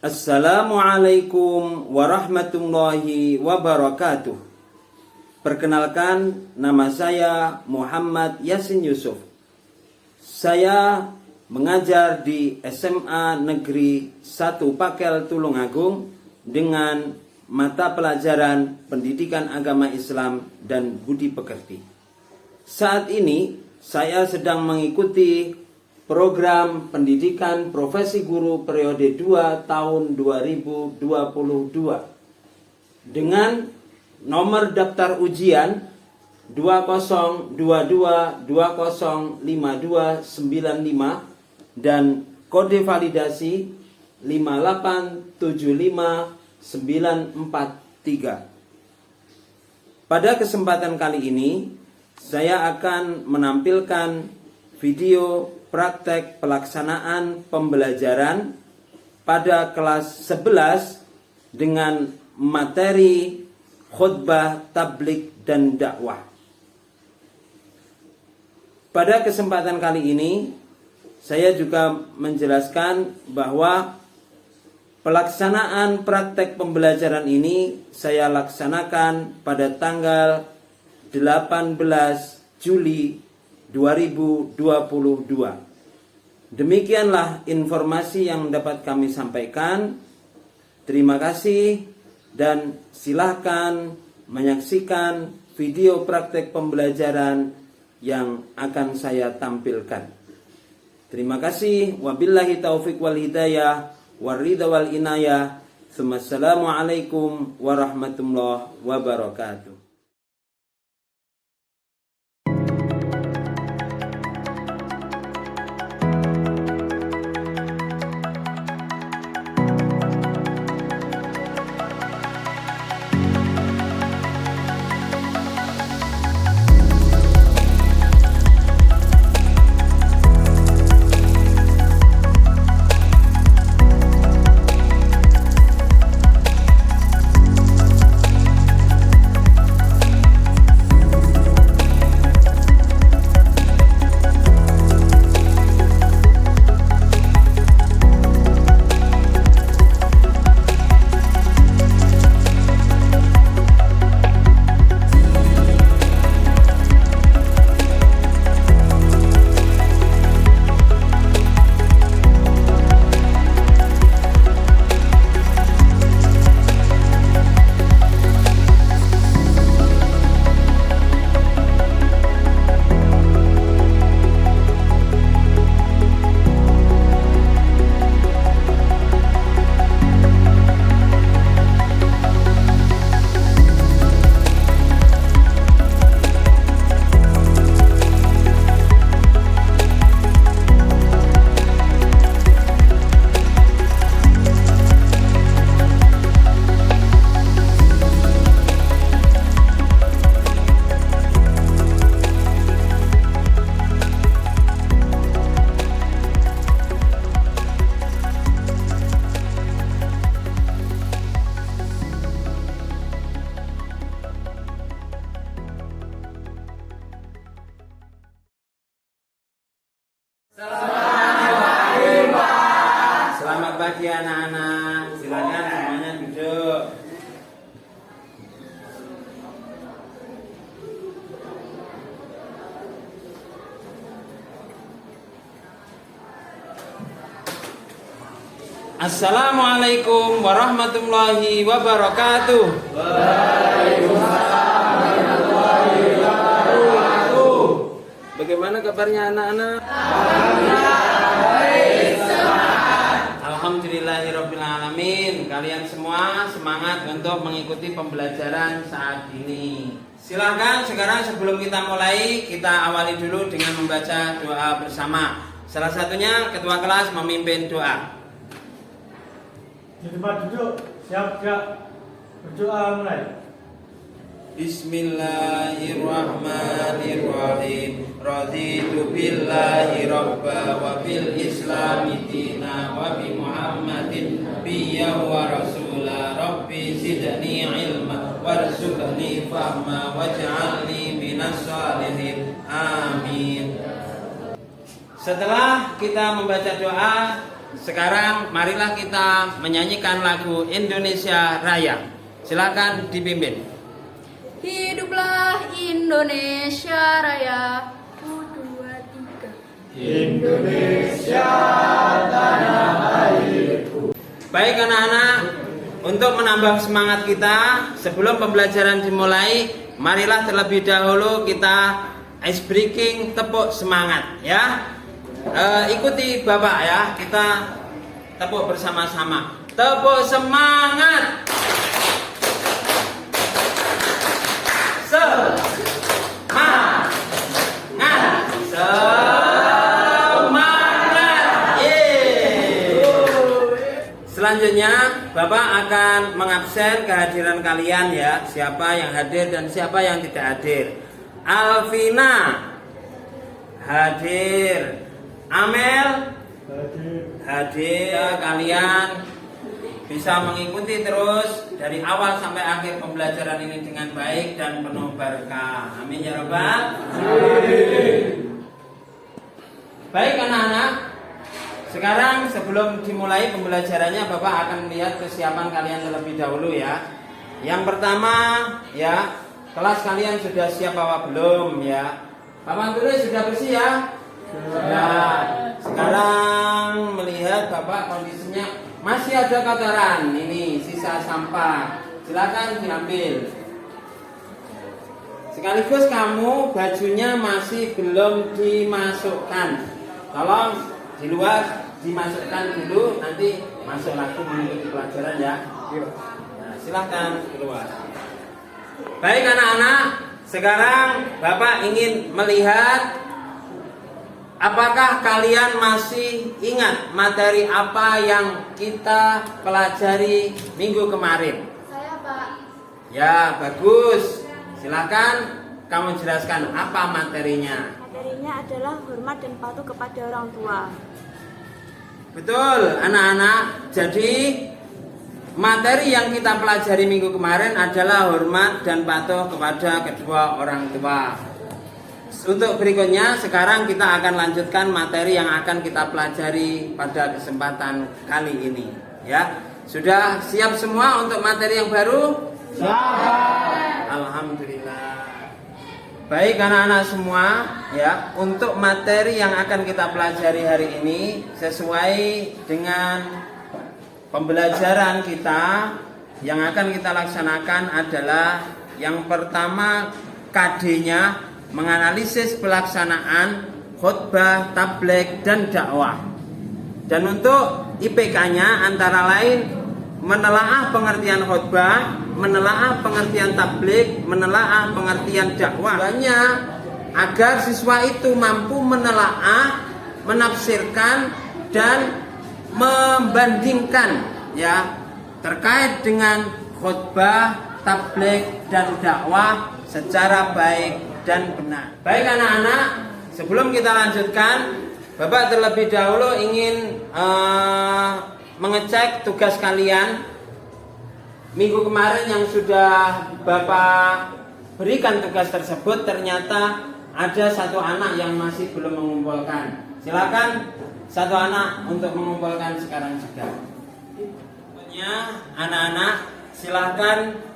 Assalamualaikum warahmatullahi wabarakatuh. Perkenalkan, nama saya Muhammad Yasin Yusuf. Saya mengajar di SMA Negeri 1 Pakel Tulungagung dengan mata pelajaran Pendidikan Agama Islam dan Budi Pekerti. Saat ini saya sedang mengikuti program pendidikan profesi guru periode 2 tahun 2022 dengan nomor daftar ujian 2022205295 dan kode validasi 5875943. Pada kesempatan kali ini saya akan menampilkan video praktek pelaksanaan pembelajaran pada kelas 11 dengan materi khutbah, tabligh, dan dakwah. Pada kesempatan kali ini saya juga menjelaskan bahwa pelaksanaan praktek pembelajaran ini saya laksanakan pada tanggal 18 Juli 2022. Demikianlah informasi yang dapat kami sampaikan. Terima kasih dan silakan menyaksikan video praktek pembelajaran yang akan saya tampilkan. Terima kasih. Wabillahi taufiq wal hidayah waridha wal inayah. Assalamualaikum warahmatullahi wabarakatuh. Selamat pagi anak-anak. Silakan semuanya duduk. Assalamualaikum warahmatullahi wabarakatuh. Waalaikumsalam warahmatullahi wabarakatuh. Bagaimana kabarnya anak-anak? Alhamdulillahirrabbilalamin. Kalian semua semangat untuk mengikuti pembelajaran saat ini. Silakan sekarang sebelum kita mulai, kita awali dulu dengan membaca doa bersama. Salah satunya ketua kelas memimpin doa. Di tempat duduk, siap gak? Berdoa mulai. Bismillahirrahmanirrahim. Raditu billahi rabba wa bil islami dina wa bi Muhammadin nabiyya wa rasula. Rabbi zidni ilma warzuqni fahma waj'alni minas shalihin. Amin. Setelah kita membaca doa, sekarang marilah kita menyanyikan lagu Indonesia Raya. Silakan dipimpin. Hiduplah Indonesia Raya. 1, 2, 3. Indonesia tanah airku. Baik anak-anak, untuk menambah semangat kita sebelum pembelajaran dimulai, marilah terlebih dahulu kita ice breaking, tepuk semangat ya. Ikuti Bapak ya, kita tepuk bersama-sama. Tepuk semangat. Semangat. Selanjutnya Bapak akan mengabsen kehadiran kalian ya. Siapa yang hadir dan siapa yang tidak hadir. Alvina hadir. Amel hadir. Kalian bisa mengikuti terus dari awal sampai akhir pembelajaran ini dengan baik dan penuh berkah. Amin ya Rabbal alamin. Baik anak-anak, sekarang sebelum dimulai pembelajarannya Bapak akan melihat kesiapan kalian terlebih dahulu ya. Yang pertama ya, kelas kalian sudah siap apa belum ya? Papan tulis sudah bersih ya? Sudah. Sekarang melihat Bapak kondisinya masih ada kotoran, ini sisa sampah. Silakan diambil. Sekaligus kamu bajunya masih belum dimasukkan. Tolong di luar dimasukkan dulu, nanti masuk lagi mengikuti pelajaran ya. Nah, silahkan keluar. Baik anak-anak, sekarang Bapak ingin melihat apakah kalian masih ingat materi apa yang kita pelajari minggu kemarin? Saya Pak. Ya, bagus. Silahkan kamu jelaskan apa materinya. Materinya adalah hormat dan patuh kepada orang tua. Betul, anak-anak. Jadi materi yang kita pelajari minggu kemarin adalah hormat dan patuh kepada kedua orang tua. Untuk berikutnya, sekarang kita akan lanjutkan materi yang akan kita pelajari pada kesempatan kali ini. Ya, sudah siap semua untuk materi yang baru? Siap. Alhamdulillah. Baik anak-anak semua, ya, untuk materi yang akan kita pelajari hari ini sesuai dengan pembelajaran kita yang akan kita laksanakan adalah yang pertama KD-nya menganalisis pelaksanaan khutbah, tabligh dan dakwah. Dan untuk IPK-nya antara lain menelaah pengertian khutbah, menelaah pengertian tabligh, menelaah pengertian dakwah. Tujuannya agar siswa itu mampu menelaah, menafsirkan dan membandingkan ya terkait dengan khutbah, tabligh dan dakwah secara baik dan benar. Baik anak-anak, sebelum kita lanjutkan, Bapak terlebih dahulu ingin mengecek tugas kalian minggu kemarin yang sudah Bapak berikan tugas tersebut. Ternyata ada satu anak yang masih belum mengumpulkan. Silakan satu anak untuk mengumpulkan sekarang juga. Anak-anak silakan.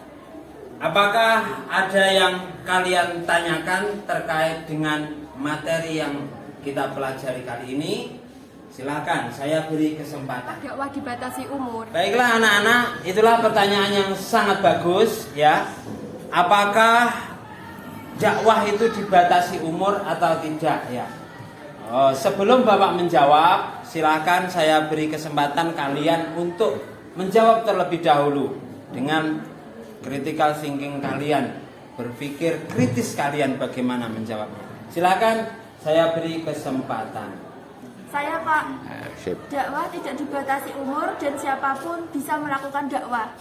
Apakah ada yang kalian tanyakan terkait dengan materi yang kita pelajari kali ini? Silakan, saya beri kesempatan. Dakwah dibatasi umur. Baiklah anak-anak, itulah pertanyaan yang sangat bagus ya. Apakah dakwah itu dibatasi umur atau tidak ya? Sebelum Bapak menjawab, silakan saya beri kesempatan kalian untuk menjawab terlebih dahulu dengan critical thinking kalian, berpikir kritis kalian bagaimana menjawabnya. Silakan, saya beri kesempatan. Saya Pak. Dakwah tidak dibatasi umur dan siapapun bisa melakukan dakwah.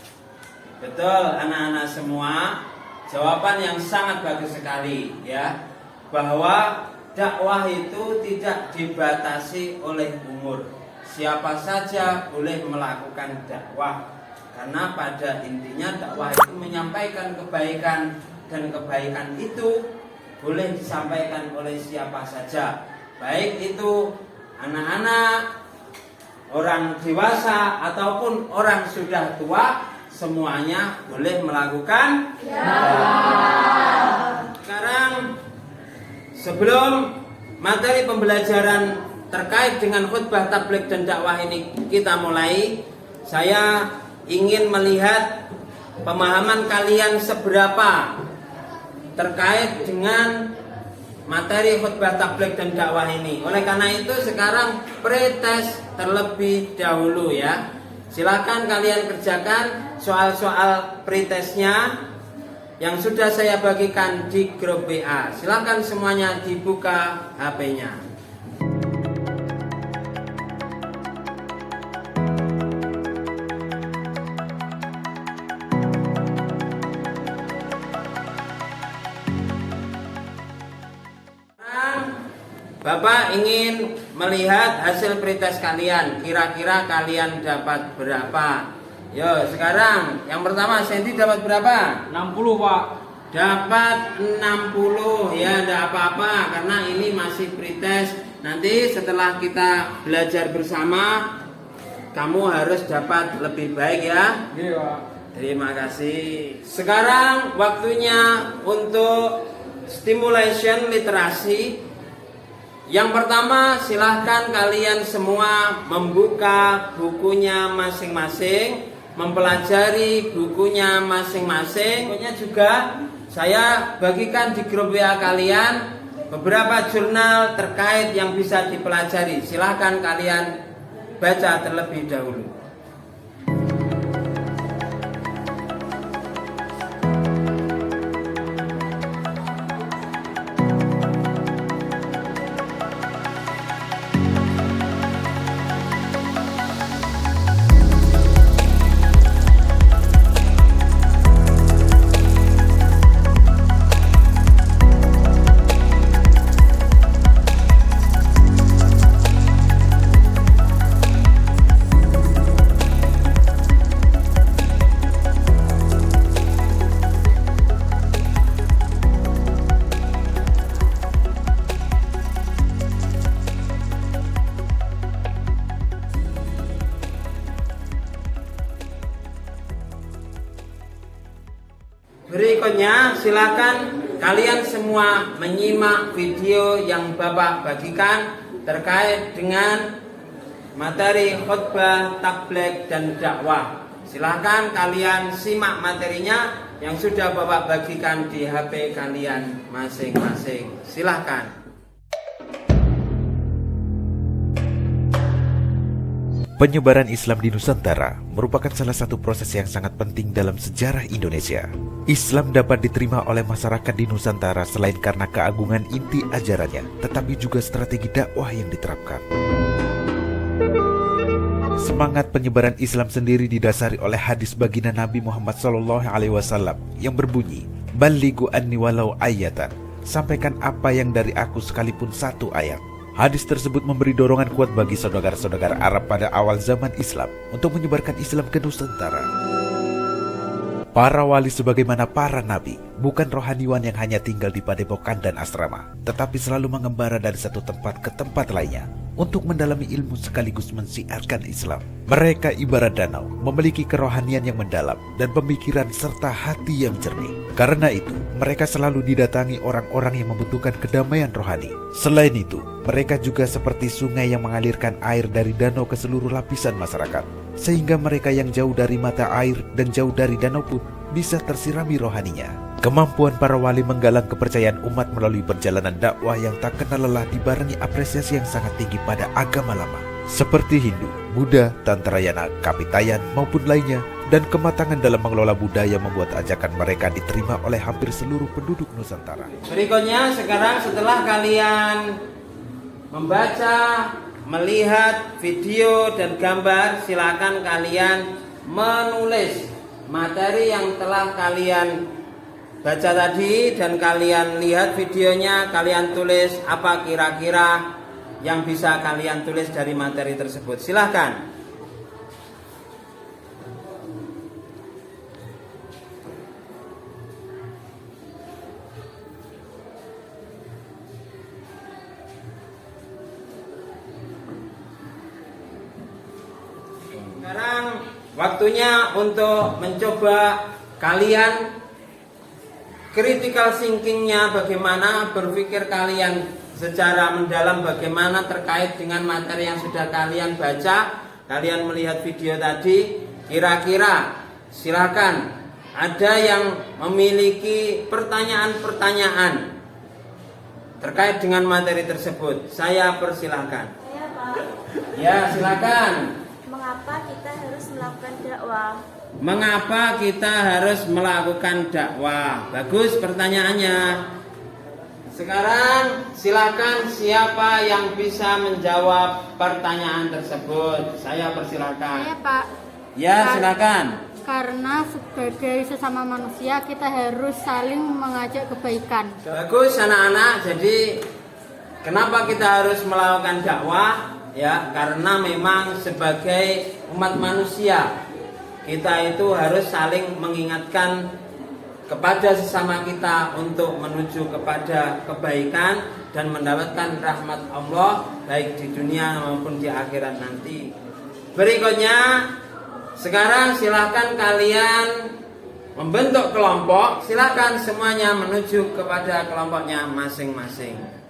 Betul anak-anak semua, jawaban yang sangat bagus sekali ya, bahwa dakwah itu tidak dibatasi oleh umur. Siapa saja boleh melakukan dakwah. Karena pada intinya dakwah itu menyampaikan kebaikan, dan kebaikan itu boleh disampaikan oleh siapa saja, baik itu anak-anak, orang dewasa ataupun orang sudah tua, semuanya boleh melakukan dakwah. Sekarang sebelum materi pembelajaran terkait dengan khutbah tabligh dan dakwah ini kita mulai, saya ingin melihat pemahaman kalian seberapa terkait dengan materi khutbah tabligh dan dakwah ini. Oleh karena itu sekarang pretest terlebih dahulu ya. Silakan kalian kerjakan soal-soal pretestnya yang sudah saya bagikan di grup WA. Silakan semuanya dibuka HP-nya. Bapak ingin melihat hasil pretest kalian. Kira-kira kalian dapat berapa? Yo, sekarang yang pertama Sandy dapat berapa? 60 Pak. Dapat 60 ya, tidak apa-apa karena ini masih pretest. Nanti setelah kita belajar bersama, kamu harus dapat lebih baik ya. Iya Pak. Terima kasih. Sekarang waktunya untuk stimulation literasi. Yang pertama, silahkan kalian semua membuka bukunya masing-masing, mempelajari bukunya masing-masing. Bukunya juga saya bagikan di grup WA kalian beberapa jurnal terkait yang bisa dipelajari. Silahkan kalian baca terlebih dahulu. Berikutnya silakan kalian semua menyimak video yang Bapak bagikan terkait dengan materi khutbah tabligh dan dakwah. Silakan kalian simak materinya yang sudah Bapak bagikan di HP kalian masing-masing. Silakan. Penyebaran Islam di Nusantara merupakan salah satu proses yang sangat penting dalam sejarah Indonesia. Islam dapat diterima oleh masyarakat di Nusantara selain karena keagungan inti ajarannya, tetapi juga strategi dakwah yang diterapkan. Semangat penyebaran Islam sendiri didasari oleh hadis baginda Nabi Muhammad SAW yang berbunyi, "Ballighu anni walau ayatan." Sampaikan apa yang dari aku sekalipun satu ayat. Hadis tersebut memberi dorongan kuat bagi saudara-saudara Arab pada awal zaman Islam untuk menyebarkan Islam ke Nusantara. Para wali sebagaimana para nabi bukan rohaniwan yang hanya tinggal di padepokan dan asrama, tetapi selalu mengembara dari satu tempat ke tempat lainnya untuk mendalami ilmu sekaligus mensiarkan Islam. Mereka ibarat danau, memiliki kerohanian yang mendalam dan pemikiran serta hati yang jernih. Karena itu, mereka selalu didatangi orang-orang yang membutuhkan kedamaian rohani. Selain itu, mereka juga seperti sungai yang mengalirkan air dari danau ke seluruh lapisan masyarakat, sehingga mereka yang jauh dari mata air dan jauh dari danau pun bisa tersirami rohaninya. Kemampuan para wali menggalang kepercayaan umat melalui perjalanan dakwah yang tak kenal lelah dibarengi apresiasi yang sangat tinggi pada agama lama, seperti Hindu, Buddha, Tantrayana, Kapitayan maupun lainnya, dan kematangan dalam mengelola budaya membuat ajakan mereka diterima oleh hampir seluruh penduduk Nusantara. Berikutnya sekarang setelah kalian membaca, melihat video dan gambar, silakan kalian menulis materi yang telah kalian baca tadi dan kalian lihat videonya. Kalian tulis apa kira-kira yang bisa kalian tulis dari materi tersebut. Silakan. sekarang waktunya untuk mencoba kalian critical thinkingnya, bagaimana berpikir kalian secara mendalam, bagaimana terkait dengan materi yang sudah kalian baca. Kalian melihat video tadi, kira-kira silakan ada yang memiliki pertanyaan-pertanyaan terkait dengan materi tersebut. Saya persilahkan. Saya Pak, Ya, silakan. mengapa kita harus melakukan dakwah? Mengapa kita harus melakukan dakwah? Bagus pertanyaannya. Sekarang silakan siapa yang bisa menjawab pertanyaan tersebut. Saya persilakan. Saya Pak, Ya, silakan. karena sebagai sesama manusia kita harus saling mengajak kebaikan. Bagus anak-anak. Jadi kenapa kita harus melakukan dakwah? Ya, karena memang sebagai umat manusia kita itu harus saling mengingatkan kepada sesama kita untuk menuju kepada kebaikan dan mendapatkan rahmat Allah baik di dunia maupun di akhirat nanti. Berikutnya, sekarang silakan kalian membentuk kelompok. Silakan semuanya menuju kepada kelompoknya masing-masing.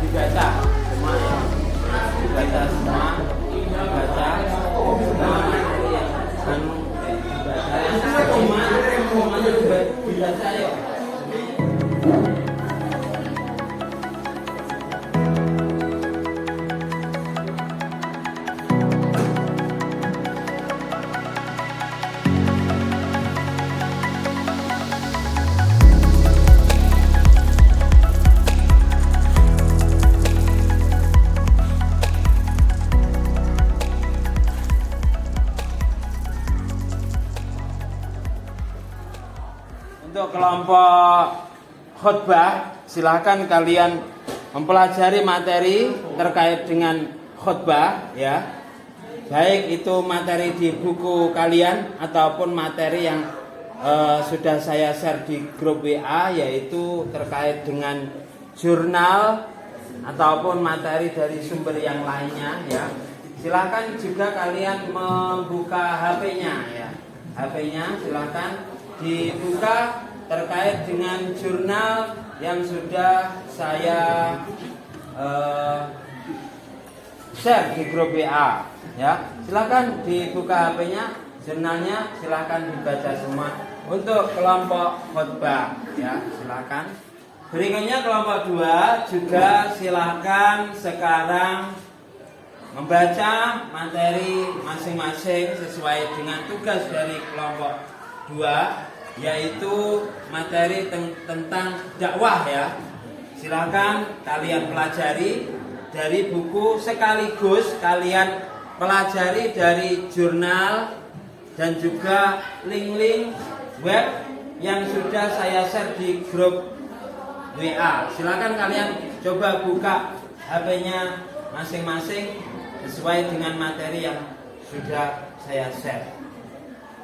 Dibaca semua ya. Dibaca semua. Dibaca semua materi yang anu dibaca. Semuanya dibaca ya. Untuk kelompok khutbah, silahkan kalian mempelajari materi terkait dengan khutbah ya. Baik itu materi di buku kalian ataupun materi yang sudah saya share di grup WA, yaitu terkait dengan jurnal ataupun materi dari sumber yang lainnya ya. Silahkan juga kalian membuka HP-nya ya. HP-nya silahkan dibuka terkait dengan jurnal yang sudah saya share di grup WA ya. Silakan dibuka HP-nya, jurnalnya silakan dibaca semua. Untuk kelompok khutbah ya, silakan. Berikutnya kelompok 2 juga silakan sekarang membaca materi masing-masing sesuai dengan tugas dari kelompok 2, yaitu materi tentang dakwah ya. Silakan kalian pelajari dari buku, sekaligus kalian pelajari dari jurnal dan juga link-link web yang sudah saya share di grup WA. Silakan kalian coba buka HP-nya masing-masing sesuai dengan materi yang sudah saya share.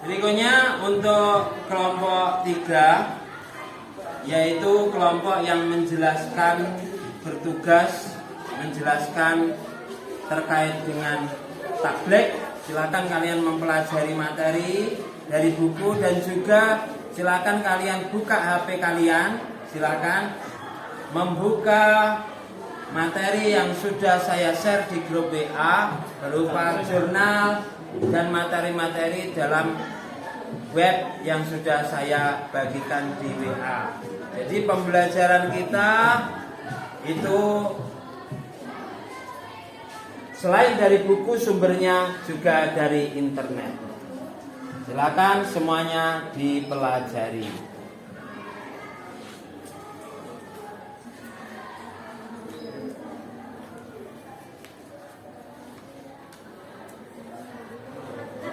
Berikutnya untuk kelompok 3, yaitu kelompok yang menjelaskan, bertugas menjelaskan terkait dengan tabligh. Silakan kalian mempelajari materi dari buku dan juga silakan kalian buka HP kalian. Silakan membuka materi yang sudah saya share di grup WA berupa jurnal dan materi-materi dalam web yang sudah saya bagikan di WA. Jadi pembelajaran kita itu selain dari buku, sumbernya juga dari internet. Silakan semuanya dipelajari.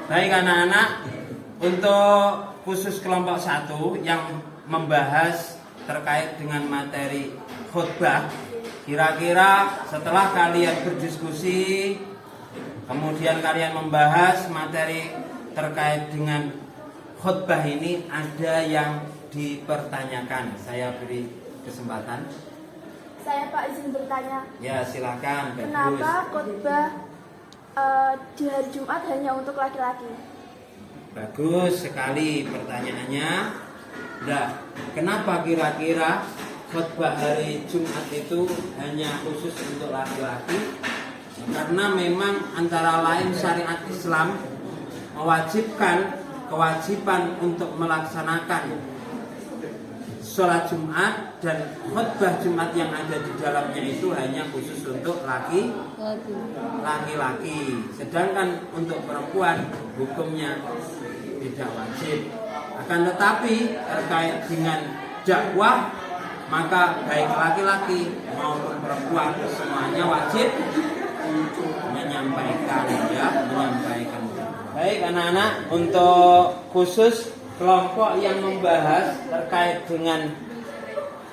Baik anak-anak, untuk khusus kelompok 1 yang membahas terkait dengan materi khutbah, kira-kira setelah kalian berdiskusi, kemudian kalian membahas materi terkait dengan khutbah ini, ada yang dipertanyakan. Saya beri kesempatan. Saya Pak izin bertanya. Ya silakan. Kenapa khotbah di hari Jumat hanya untuk laki-laki? Bagus sekali pertanyaannya. Nah, kenapa kira-kira khutbah hari Jumat itu hanya khusus untuk laki-laki? Karena memang antara lain syariat Islam mewajibkan kewajiban untuk melaksanakan sholat Jumat, dan khutbah Jumat yang ada di dalamnya itu hanya khusus untuk laki-laki. Sedangkan untuk perempuan hukumnya tidak wajib. Akan tetapi terkait dengan dakwah, maka baik laki-laki maupun perempuan semuanya wajib untuk menyampaikan. Baik anak-anak, untuk khusus kelompok yang membahas terkait dengan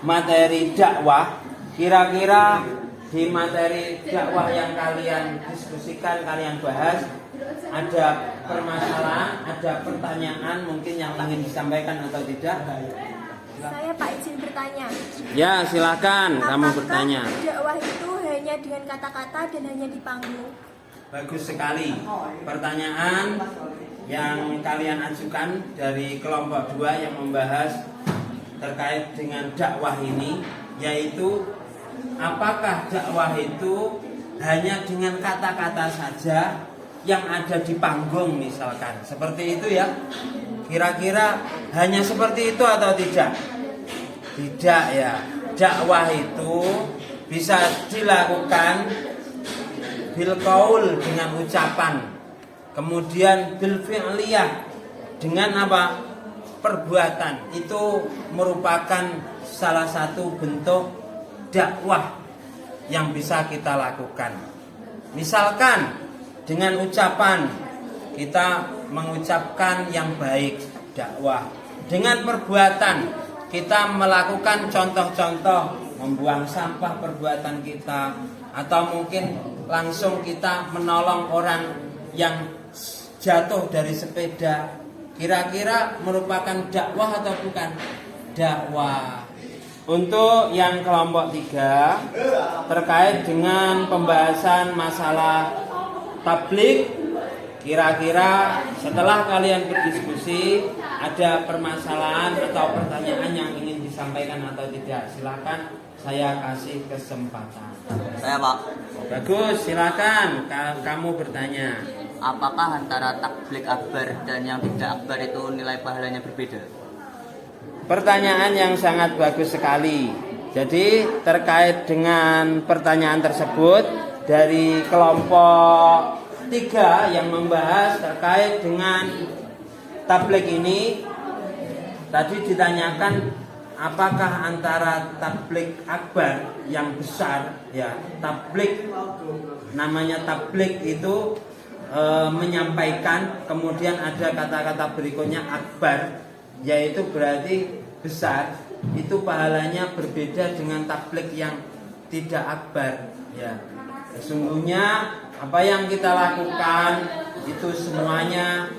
materi dakwah, kira-kira di materi dakwah yang kalian diskusikan, kalian bahas, ada permasalahan, ada pertanyaan mungkin yang ingin disampaikan atau tidak? Saya Pak izin bertanya. Ya silakan, kamu bertanya. Apakah dakwah itu hanya dengan kata-kata dan hanya di panggung? Bagus sekali pertanyaan yang kalian ajukan dari kelompok 2 yang membahas terkait dengan dakwah ini, yaitu apakah dakwah itu hanya dengan kata-kata saja yang ada di panggung misalkan, seperti itu ya? Kira-kira hanya seperti itu atau tidak? Tidak ya. Dakwah itu bisa dilakukan bil qaul dengan ucapan, kemudian bil fi'liyah dengan apa? Perbuatan. Itu merupakan salah satu bentuk dakwah yang bisa kita lakukan. Misalkan dengan ucapan kita mengucapkan yang baik, dakwah. Dengan perbuatan kita melakukan contoh-contoh, membuang sampah perbuatan kita, atau mungkin langsung kita menolong orang yang jatuh dari sepeda. Kira-kira merupakan dakwah atau bukan? Dakwah. Untuk yang kelompok 3 terkait dengan pembahasan masalah tabligh, kira-kira setelah kalian berdiskusi ada permasalahan atau pertanyaan yang ingin disampaikan atau tidak? Silakan, saya kasih kesempatan. Saya Pak. Bagus, silakan kamu bertanya. Apakah antara tabligh akbar dan yang tidak akbar itu nilai pahalanya berbeda? Pertanyaan yang sangat bagus sekali. Jadi terkait dengan pertanyaan tersebut dari kelompok 3 yang membahas terkait dengan tabligh ini, tadi ditanyakan apakah antara tabligh akbar yang besar, ya tabligh, namanya tabligh itu menyampaikan, kemudian ada kata-kata berikutnya akbar, yaitu berarti besar, itu pahalanya berbeda dengan tabligh yang tidak akbar, ya. Sesungguhnya apa yang kita lakukan itu semuanya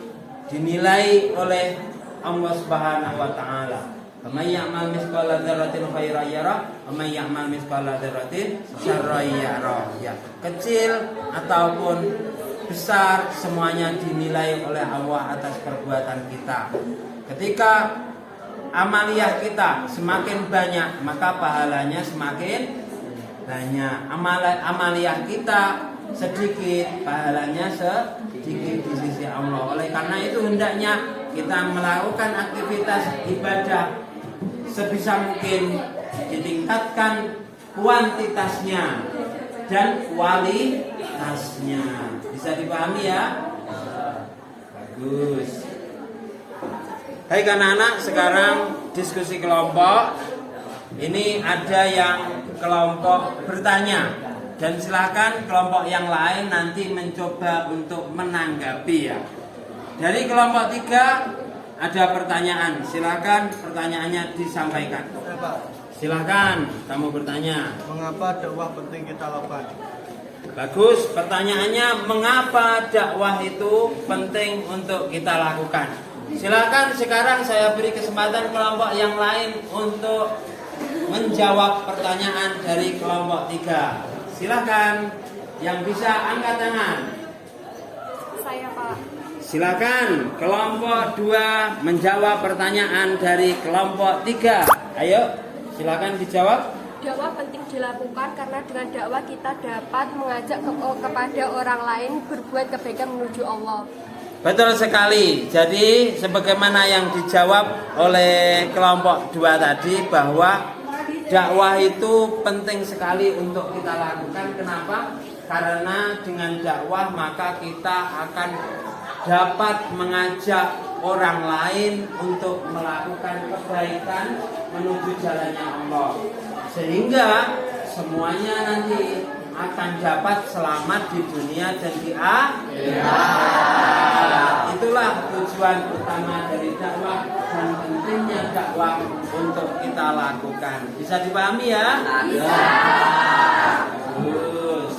dinilai oleh Allah Subhanahu wa taala. May ya'mal mithqala dzarratin khairan yarah, wa may ya'mal mithqala dzarratin syarran yarah. Ya, kecil ataupun besar semuanya dinilai oleh Allah atas perbuatan kita. Ketika amaliyah kita semakin banyak, maka pahalanya semakin banyak. Amaliyah kita sedikit, pahalanya sedikit di sisi Allah. Oleh karena itu hendaknya kita melakukan aktivitas ibadah sebisa mungkin ditingkatkan kuantitasnya dan kualitasnya. Bisa dipahami ya? Bagus. Baik anak-anak, sekarang diskusi kelompok. Ini ada yang kelompok bertanya, dan silakan kelompok yang lain nanti mencoba untuk menanggapi ya. Dari kelompok 3 ada pertanyaan, silakan pertanyaannya disampaikan. Silakan kamu bertanya. Mengapa dakwah penting kita lakukan? Bagus, pertanyaannya mengapa dakwah itu penting untuk kita lakukan. Silakan sekarang saya beri kesempatan kelompok yang lain untuk menjawab pertanyaan dari kelompok 3. Silakan yang bisa angkat tangan. Saya, Pak. Silakan kelompok 2 menjawab pertanyaan dari kelompok 3. Ayo, silakan dijawab. Dakwah penting dilakukan karena dengan dakwah kita dapat mengajak kepada orang lain berbuat kebaikan menuju Allah. Betul sekali. Jadi sebagaimana yang dijawab oleh kelompok 2 tadi, bahwa dakwah itu penting sekali untuk kita lakukan. Kenapa? Karena dengan dakwah maka kita akan dapat mengajak orang lain untuk melakukan kebaikan menuju jalannya Allah, sehingga semuanya nanti akan dapat selamat di dunia dan di akhirat. Itulah tujuan utama dari dakwah dan pentingnya dakwah untuk kita lakukan. Bisa dipahami ya? Bisa. Terus.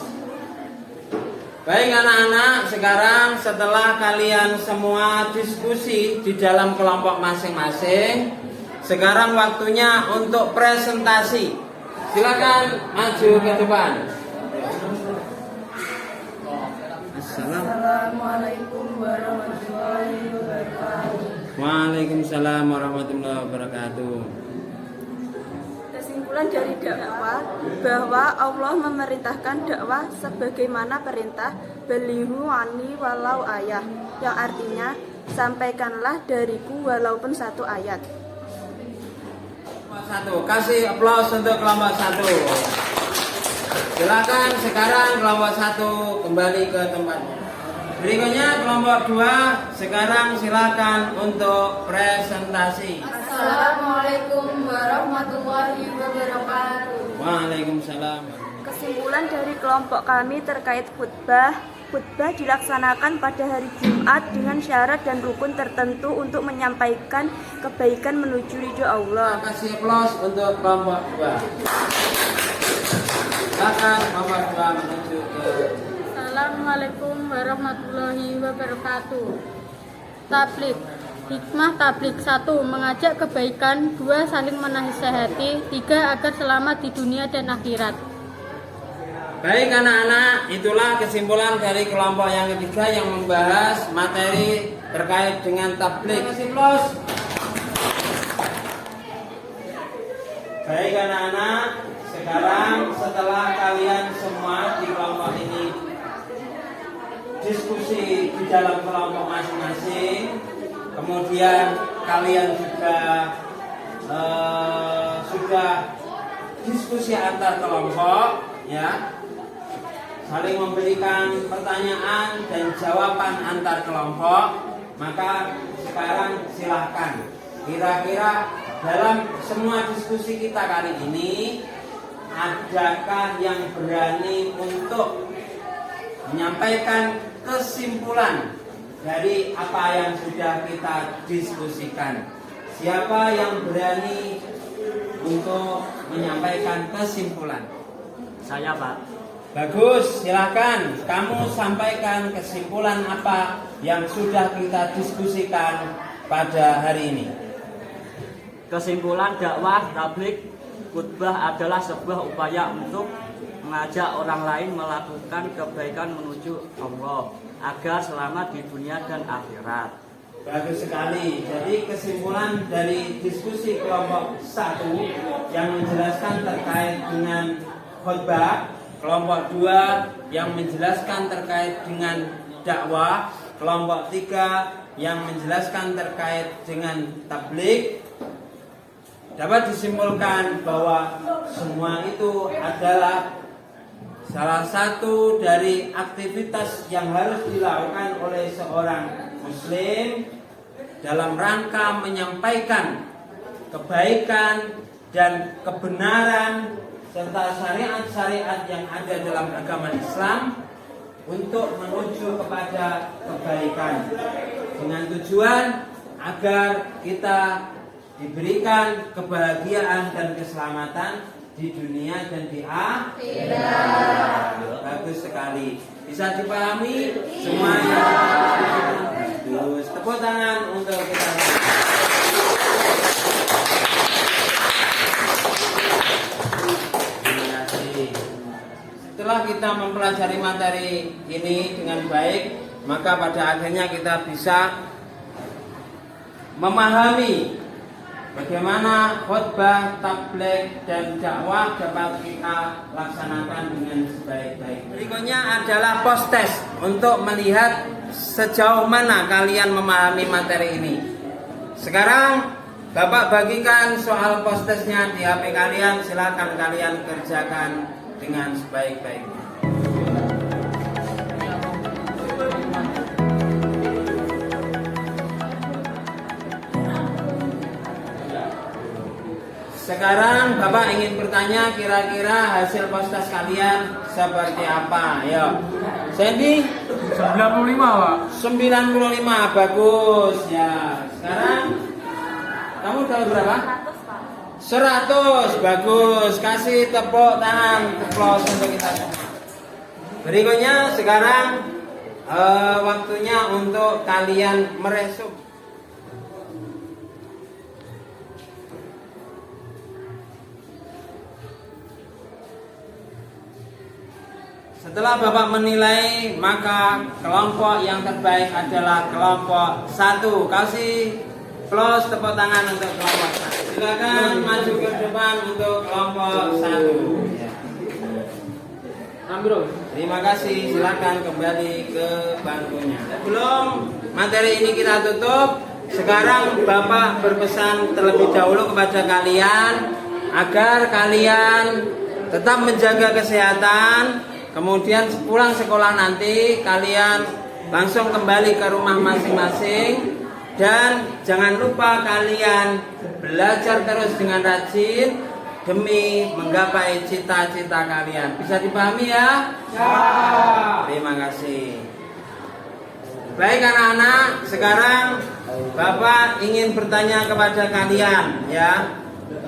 Baik anak-anak, sekarang setelah kalian semua diskusi di dalam kelompok masing-masing, sekarang waktunya untuk presentasi. Silakan maju ke depan. Assalamualaikum warahmatullahi wabarakatuh. Waalaikumsalam warahmatullahi wabarakatuh. Kesimpulan dari dakwah bahwa Allah memerintahkan dakwah sebagaimana perintah balighu anni walau ayah, yang artinya sampaikanlah dariku walaupun satu ayat. Satu, kasih aplaus untuk kelompok 1. Silakan sekarang kelompok 1 kembali ke tempatnya. Berikutnya kelompok 2, sekarang silakan untuk presentasi. Assalamualaikum warahmatullahi wabarakatuh. Waalaikumsalam. Kesimpulan dari kelompok kami terkait khutbah dilaksanakan pada hari Jumat dengan syarat dan rukun tertentu untuk menyampaikan kebaikan menuju ridho Allah. Kasih aplaus untuk kelompok 2. Silakan kelompok 2 menuju ke. Assalamualaikum warahmatullahi wabarakatuh. Tablik. Hikmah tablik: 1. Mengajak kebaikan. 2. Saling menasihati. 3. Agar selamat di dunia dan akhirat. Baik anak-anak, itulah kesimpulan dari kelompok yang ketiga yang membahas materi terkait dengan tablik. Baik anak-anak, sekarang setelah kalian semua di kelompok ini diskusi di dalam kelompok masing-masing, kemudian kalian juga sudah diskusi antar kelompok, ya, saling memberikan pertanyaan dan jawaban antar kelompok. Maka sekarang silahkan, kira-kira dalam semua diskusi kita kali ini, adakah yang berani untuk menyampaikan kesimpulan dari apa yang sudah kita diskusikan? Siapa yang berani untuk menyampaikan kesimpulan? Saya, Pak. Bagus, silakan kamu sampaikan kesimpulan apa yang sudah kita diskusikan pada hari ini. Kesimpulan dakwah tablik khutbah adalah sebuah upaya untuk mengajak orang lain melakukan kebaikan menuju Allah agar selamat di dunia dan akhirat. Bagus sekali. Jadi kesimpulan dari diskusi kelompok 1 yang menjelaskan terkait dengan khutbah, kelompok 2 yang menjelaskan terkait dengan dakwah, kelompok 3 yang menjelaskan terkait dengan tabligh, dapat disimpulkan bahwa semua itu adalah salah satu dari aktivitas yang harus dilakukan oleh seorang muslim dalam rangka menyampaikan kebaikan dan kebenaran serta syariat-syariat yang ada dalam agama Islam untuk menuju kepada kebaikan, dengan tujuan agar kita diberikan kebahagiaan dan keselamatan di dunia dan di akhirat. Bagus sekali. Bisa dipahami semuanya? Terus tepuk tangan untuk kita. Terima kasih. Setelah kita mempelajari materi ini dengan baik, maka pada akhirnya kita bisa memahami bagaimana khutbah, tabligh dan dakwah dapat kita laksanakan dengan sebaik-baiknya. Berikutnya adalah post test untuk melihat sejauh mana kalian memahami materi ini. Sekarang Bapak bagikan soal post testnya di HP kalian, silakan kalian kerjakan dengan sebaik-baiknya. Sekarang Bapak ingin bertanya kira-kira hasil postas kalian seperti apa? Ayo. Sandy? 95 Pak. 95, bagus ya. Sekarang kamu dapat berapa? 100, bagus. Kasih tepuk tangan teplos untuk kita semua. Berikutnya sekarang waktunya untuk kalian meresum. Setelah Bapak menilai, maka kelompok yang terbaik adalah kelompok 1. Kasih plus tepuk tangan untuk kelompok 1. Silakan maju ke depan untuk kelompok 1. Terima kasih. Silakan kembali ke bangkunya. Sebelum materi ini kita tutup, sekarang Bapak berpesan terlebih dahulu kepada kalian agar kalian tetap menjaga kesehatan. Kemudian pulang sekolah nanti kalian langsung kembali ke rumah masing-masing. Dan jangan lupa kalian belajar terus dengan rajin demi menggapai cita-cita kalian. Bisa dipahami ya? Ya. Terima kasih. Baik anak-anak, sekarang Bapak ingin bertanya kepada kalian ya.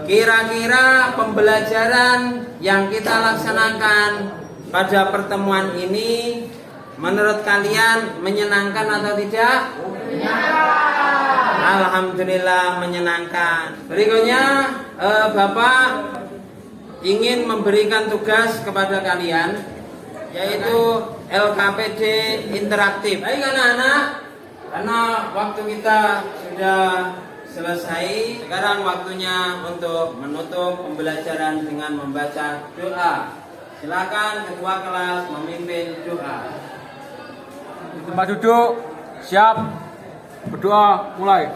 Kira-kira pembelajaran yang kita laksanakan pada pertemuan ini menurut kalian menyenangkan atau tidak? Alhamdulillah menyenangkan. Berikutnya Bapak ingin memberikan tugas kepada kalian, yaitu LKPD interaktif. Baik anak-anak, karena waktu kita sudah selesai, sekarang waktunya untuk menutup pembelajaran dengan membaca doa. Silakan ketua kelas memimpin doa. Tempat duduk, siap. Berdoa, mulai.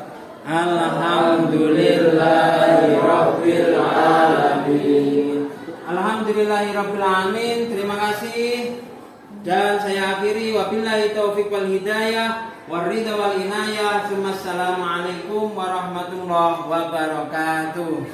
Alhamdulillahirabbil alamin. Alhamdulillahirabbil alamin. Terima kasih. Dan saya akhiri wabillahi taufiq wal hidayah waridha wal inayah. Assalamualaikum warahmatullahi wabarakatuh.